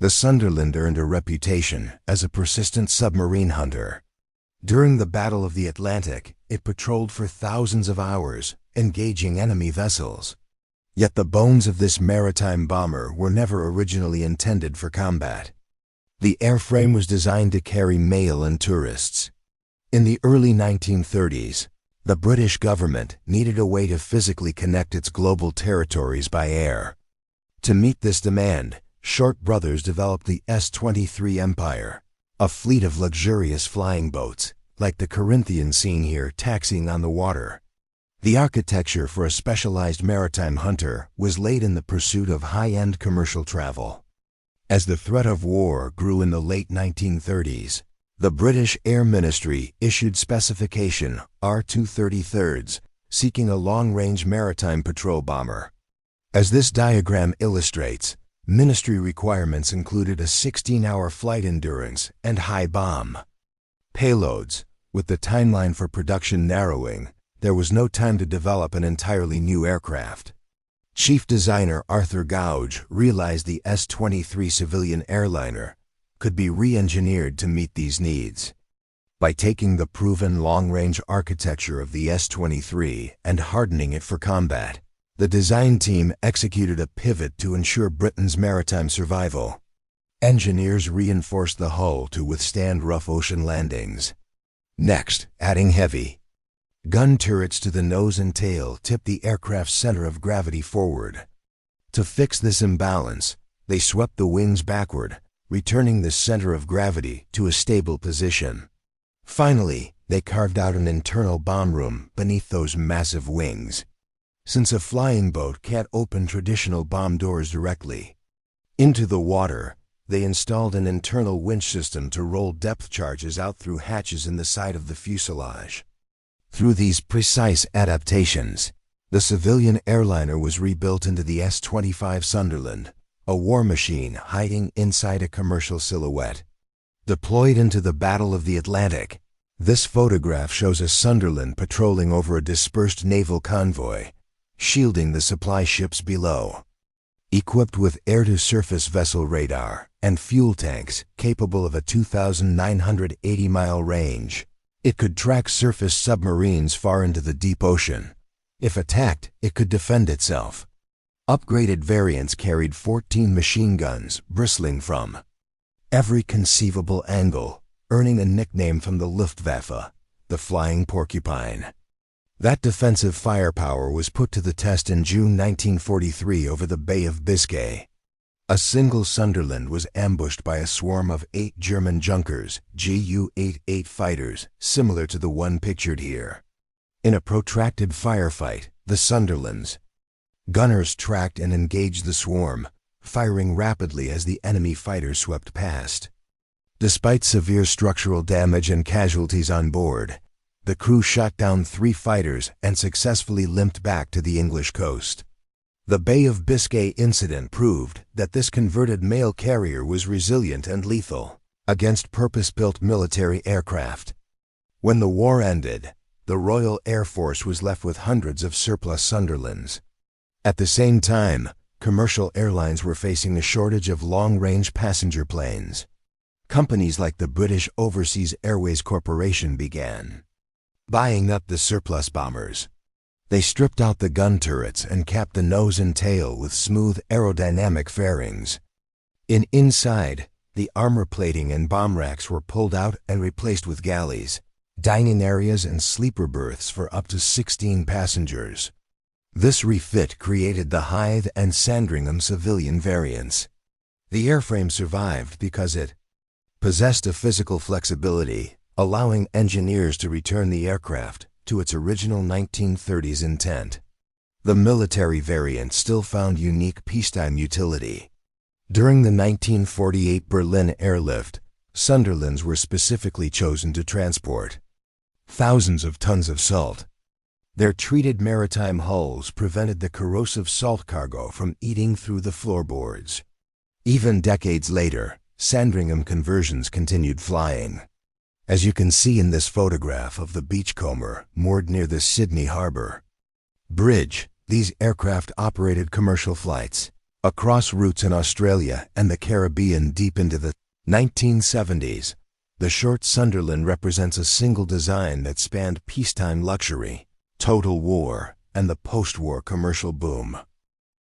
The Sunderland earned a reputation as a persistent submarine hunter. During the Battle of the Atlantic, it patrolled for thousands of hours, engaging enemy vessels. Yet the bones of this maritime bomber were never originally intended for combat. The airframe was designed to carry mail and tourists. In the early 1930s, the British government needed a way to physically connect its global territories by air. To meet this demand, Short brothers developed the S-23 Empire, a fleet of luxurious flying boats, like the Corinthian seen here taxiing on the water. The architecture for a specialized maritime hunter was laid in the pursuit of high-end commercial travel. As the threat of war grew in the late 1930s, the British Air Ministry issued specification R233s, seeking a long-range maritime patrol bomber. As this diagram illustrates, ministry requirements included a 16-hour flight endurance and high bomb payloads. With the timeline for production narrowing, there was no time to develop an entirely new aircraft. Chief designer Arthur Gouge realized the S-23 civilian airliner could be re-engineered to meet these needs. By taking the proven long-range architecture of the S-23 and hardening it for combat, the design team executed a pivot to ensure Britain's maritime survival. Engineers reinforced the hull to withstand rough ocean landings. Next, adding heavy gun turrets to the nose and tail tipped the aircraft's center of gravity forward. To fix this imbalance, they swept the wings backward, returning the center of gravity to a stable position. Finally, they carved out an internal bomb room beneath those massive wings. Since a flying boat can't open traditional bomb doors directly into the water, they installed an internal winch system to roll depth charges out through hatches in the side of the fuselage. Through these precise adaptations, the civilian airliner was rebuilt into the S-25 Sunderland, a war machine hiding inside a commercial silhouette. Deployed into the Battle of the Atlantic, this photograph shows a Sunderland patrolling over a dispersed naval convoy, shielding the supply ships below. Equipped with air-to-surface vessel radar and fuel tanks capable of a 2,980-mile range, it could track surface submarines far into the deep ocean. If attacked, it could defend itself. Upgraded variants carried 14 machine guns bristling from every conceivable angle, earning a nickname from the Luftwaffe, the Flying Porcupine. That defensive firepower was put to the test in June 1943 over the Bay of Biscay. A single Sunderland was ambushed by a swarm of 8 German Junkers, Ju-88 fighters, similar to the one pictured here. In a protracted firefight, the Sunderland's gunners tracked and engaged the swarm, firing rapidly as the enemy fighters swept past. Despite severe structural damage and casualties on board, the crew shot down 3 fighters and successfully limped back to the English coast. The Bay of Biscay incident proved that this converted mail carrier was resilient and lethal against purpose-built military aircraft. When the war ended, the Royal Air Force was left with hundreds of surplus Sunderlands. At the same time, commercial airlines were facing a shortage of long-range passenger planes. Companies like the British Overseas Airways Corporation began buying up the surplus bombers. They stripped out the gun turrets and capped the nose and tail with smooth aerodynamic fairings. Inside, the armor plating and bomb racks were pulled out and replaced with galleys, dining areas and sleeper berths for up to 16 passengers. This refit created the Hythe and Sandringham civilian variants. The airframe survived because it possessed a physical flexibility, allowing engineers to return the aircraft to its original 1930s intent. The military variant still found unique peacetime utility. During the 1948 Berlin airlift, Sunderlands were specifically chosen to transport thousands of tons of salt. Their treated maritime hulls prevented the corrosive salt cargo from eating through the floorboards. Even decades later, Sandringham conversions continued flying. As you can see in this photograph of the Beachcomber moored near the Sydney Harbour Bridge, these aircraft operated commercial flights, Across routes in Australia and the Caribbean deep into the 1970s, the short Sunderland represents a single design that spanned peacetime luxury, total war, and the post-war commercial boom.